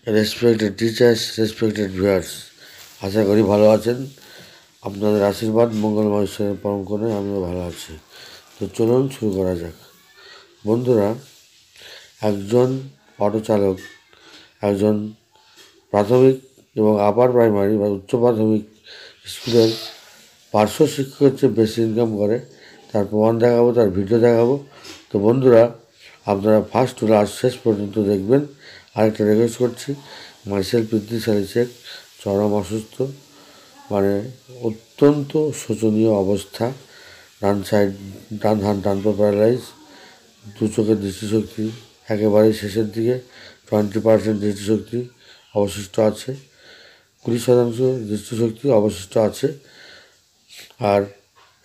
Respected teachers, respected viewers, আশা করি ভালো আছেন। আপনাদের আশীর্বাদ মঙ্গলময় ঈশ্বরের পরম করে আমিও ভালো আছি। তো চলুন শুরু করা যাক। বন্ধুরা, একজন অটো চালক একজন প্রাথমিক এবং আপার প্রাইমারি বা উচ্চ প্রাথমিক স্কুলের পার্শ্ব শিক্ষকের চেয়ে বেশি ইনকাম করে, তার প্রমাণ দেখাবো, তার ভিডিও দেখাবো। তো বন্ধুরা, আপনারা ফার্স্ট টু লাস্ট শেষ পর্যন্ত দেখবেন। আরেকটা রিকোয়েস্ট করছি, মাইসেল প্রীতি শেখ চরম অসুস্থ, মানে অত্যন্ত শোচনীয় অবস্থা। ডান পা প্যারালাইজ, দু চোখের দৃষ্টিশক্তি একেবারেই শেষের দিকে, 20% দৃষ্টিশক্তি অবশিষ্ট আছে, 20% দৃষ্টিশক্তি অবশিষ্ট আছে, আর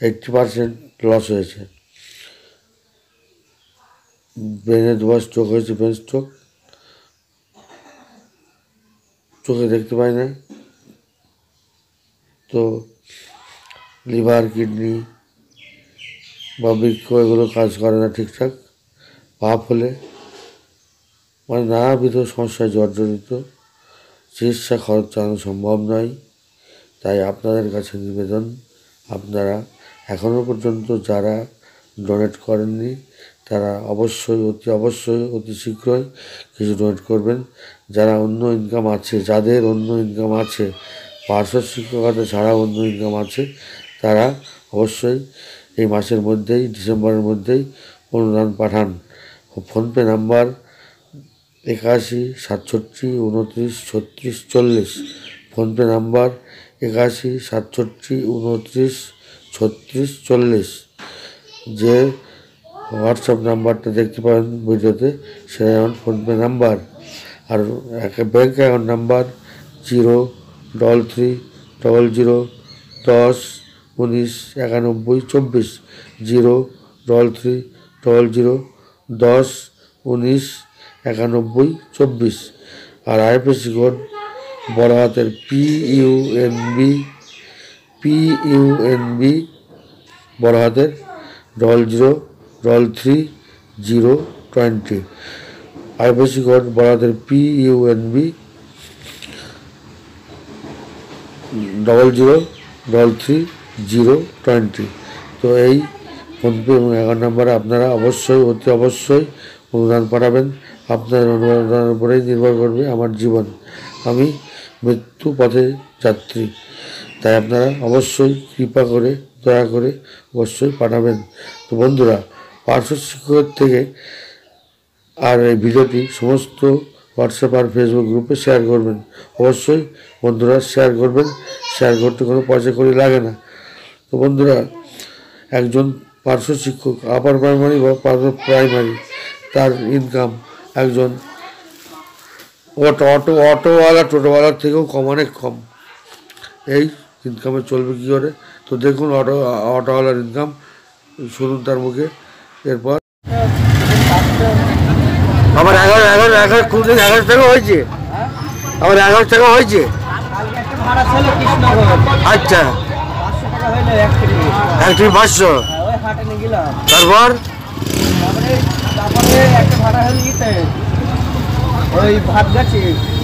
80% লস হয়েছে। ব্রেনে দুবার স্ট্রোক হয়েছে, ব্রেন স্ট্রোক, চোখে দেখতে পাই না। তো লিভার, কিডনি বা বৃক্ষ এগুলো কাজ করে না ঠিকঠাক। পাপ হলে মানে নানাবিধ সমস্যায় জর্জরিত, চিকিৎসা খরচ চালানো সম্ভব নয়। তাই আপনাদের কাছে নিবেদন, আপনারা এখনও পর্যন্ত যারা ডোনেট করেননি তারা অতি শীঘ্রই কিছু ডোনেট করবেন। যারা অন্য ইনকাম আছে, যাদের অন্য ইনকাম আছে, পার্শ্ব শিক্ষকতা ছাড়া অন্য ইনকাম আছে, তারা অবশ্যই এই মাসের মধ্যেই, ডিসেম্বরের মধ্যেই অনুদান পাঠান। ফোনপে নাম্বার 81 67 29 36 40। ফোনপে নাম্বার 81 67 29 36 40। যে হোয়াটসঅ্যাপ নাম্বারটা দেখতে পাবেন ভিডিওতে, সেটা আমার ফোনপে নাম্বার। আর একটা ব্যাঙ্ক অ্যাকাউন্ট নাম্বার 033 00 10 19 91 24, 033 00 10 19 91 24। আর আইএফএসসি কোড বড় হাতের PUNB বড় হাতের 00 3 020। আইএফএসসি কোড বড় হাতের PUNB 00 3 020। তো এই ফোনপে এবং অ্যাকাউন্ট নাম্বারে আপনারা অবশ্যই অনুদান পাঠাবেন। আপনাদের অনুদানের উপরেই নির্ভর করবে আমার জীবন। আমি মৃত্যু পথে যাত্রী, তাই আপনারা অবশ্যই কৃপা করে, দয়া করে অবশ্যই পাঠাবেন। তো বন্ধুরা, পার্শ্ব শিক্ষকের থেকে আর এই ভিডিওটি সমস্ত হোয়াটসঅ্যাপ আর ফেসবুক গ্রুপে শেয়ার করবেন। অবশ্যই বন্ধুরা শেয়ার করবেন, শেয়ার করতে কোনো পয়সা করি লাগে না। তো বন্ধুরা, একজন পার্শ্ব শিক্ষক আপার প্রাইমারি বা প্রাইমারি, তার ইনকাম একজন অটোওয়ালা টোটোওয়ালার থেকেও অনেক কম। এই ইনকামে চলবে কী করে? তো দেখুন অটোওয়ালার ইনকাম, শুনুন তার মুখে। এরপর আমার 11 টাকা হয়েছে, আমার 11 টাকা হয়েছে। আচ্ছা, 500। তারপর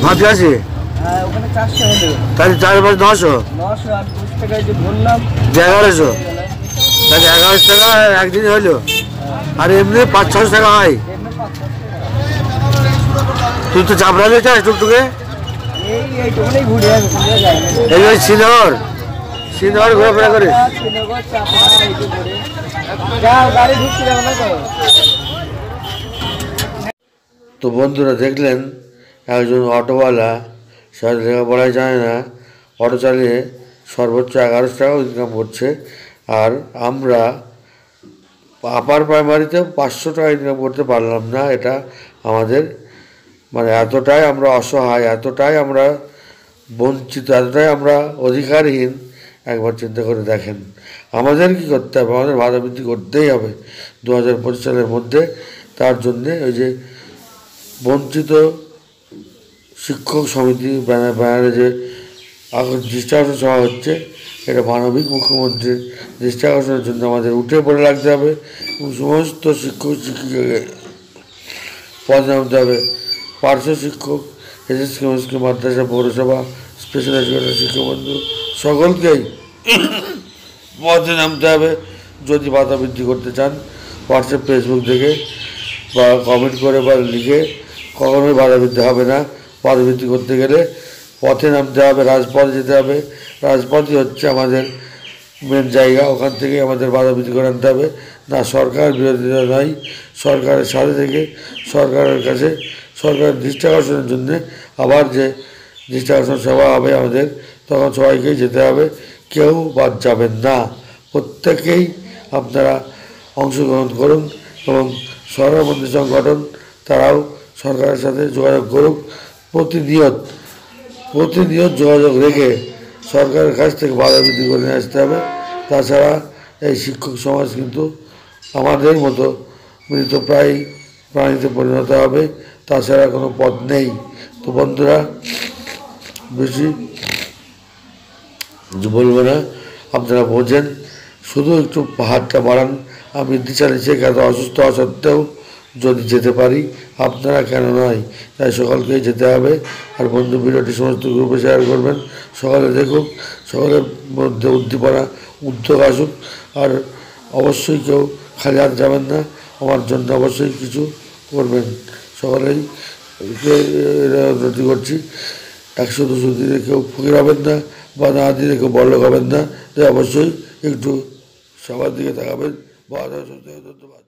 ভাত গাছে তাহলে 4 5 900, 1100। তাহলে 1100 টাকা একদিন হইলো। আর এমনি 500-600 টাকা হয়। তুই তো চাপড়ালে চাস টুকটুকে, এই শ্রীনগর ঘোরাফেরা করে। তো বন্ধুরা, দেখলেন একজন অটোওয়ালা, সে লেখাপড়ায় যায় না, অটো চালিয়ে সর্বোচ্চ 1100 টাকাও ইনকাম করছে। আর আমরা আপার প্রাইমারিতে 500 টাকা ইনকাম করতে পারলাম না। এটা আমাদের মানে এতটাই আমরা অসহায়, এতটাই আমরা বঞ্চিত, এতটাই আমরা অধিকারহীন। একবার চিন্তা করে দেখেন, আমাদের কী করতে হবে? আমাদের ভাতা বৃদ্ধি করতেই হবে 2025 সালের মধ্যে। তার জন্যে ওই যে বঞ্চিত শিক্ষক সমিতি ব্যানারে যে দৃষ্টি আকর্ষণ সভা হচ্ছে, এটা মানবিক মুখ্যমন্ত্রীর দৃষ্টি আকর্ষণের জন্য আমাদের উঠে পড়ে লাগতে হবে এবং সমস্ত শিক্ষক শিক্ষিকাকে পদ নামতে হবে। পার্শ্ব শিক্ষক এসএসকে মুসলিম মাদ্রাসা পৌরসভা স্পেশাল এডুকেশন শিক্ষাবন্ধু সকলকেই পথে নামতে হবে। যদি বাধা বৃদ্ধি করতে চান হোয়াটসঅ্যাপ ফেসবুক থেকে বা কমেন্ট করে বা লিখে কখনোই বাধা বৃদ্ধি হবে না। বাধা বৃদ্ধি করতে গেলে পথে নামতে হবে, রাজপথে যেতে হবে। রাজপথই হচ্ছে আমাদের মেন জায়গা, ওখান থেকে আমাদের বাধা বৃদ্ধি করে আনতে হবে। না সরকার বিরোধিতা নয়, সরকারের সাথে থেকে সরকারের কাছে সরকারের দৃষ্টি আকর্ষণের জন্যে আবার যে দৃষ্টি আকর্ষণ সভা হবে আমাদের, তখন সবাইকেই যেতে হবে, কেউ বাদ যাবেন না। প্রত্যেকেই আপনারা অংশগ্রহণ করুন এবং সরকারপন্থী সংগঠন তারাও সরকারের সাথে যোগাযোগ করুক। প্রতিনিয়ত যোগাযোগ রেখে সরকারের কাছ থেকে বাধা বৃদ্ধি করে নিয়ে আসতে হবে। তাছাড়া এই শিক্ষক সমাজ কিন্তু আমাদের মতো মৃতপ্রায় প্রাণীতে পরিণত হবে, তাছাড়া কোনো পথ নেই। তো বন্ধুরা, বেশি বলবো না, আপনারা বোঝেন, শুধু একটু হাতটা বাড়ান। আমি দিশা শেখাতে অসুস্থ হওয়া সত্ত্বেও যদি যেতে পারি, আপনারা কেন নয়, তাই সকলকেই যেতে হবে। আর বন্ধু ভিডিওটি সমস্ত গ্রুপে শেয়ার করবেন, সকলে দেখুক, সকলের মধ্যে উদ্দীপনা উদ্যোগ আসুক। আর অবশ্যই কেউ খালি হাত যাবেন না, আমার জন্য অবশ্যই কিছু করবেন। সকলেই অনুরোধ করছি, 100-200 দিনে কেউ ফকির হবেন না বা না দিলে কেউ বড়লোক হবেন না, তাই অবশ্যই একটু সবার দিকে তাকাবেন। ধন্যবাদ।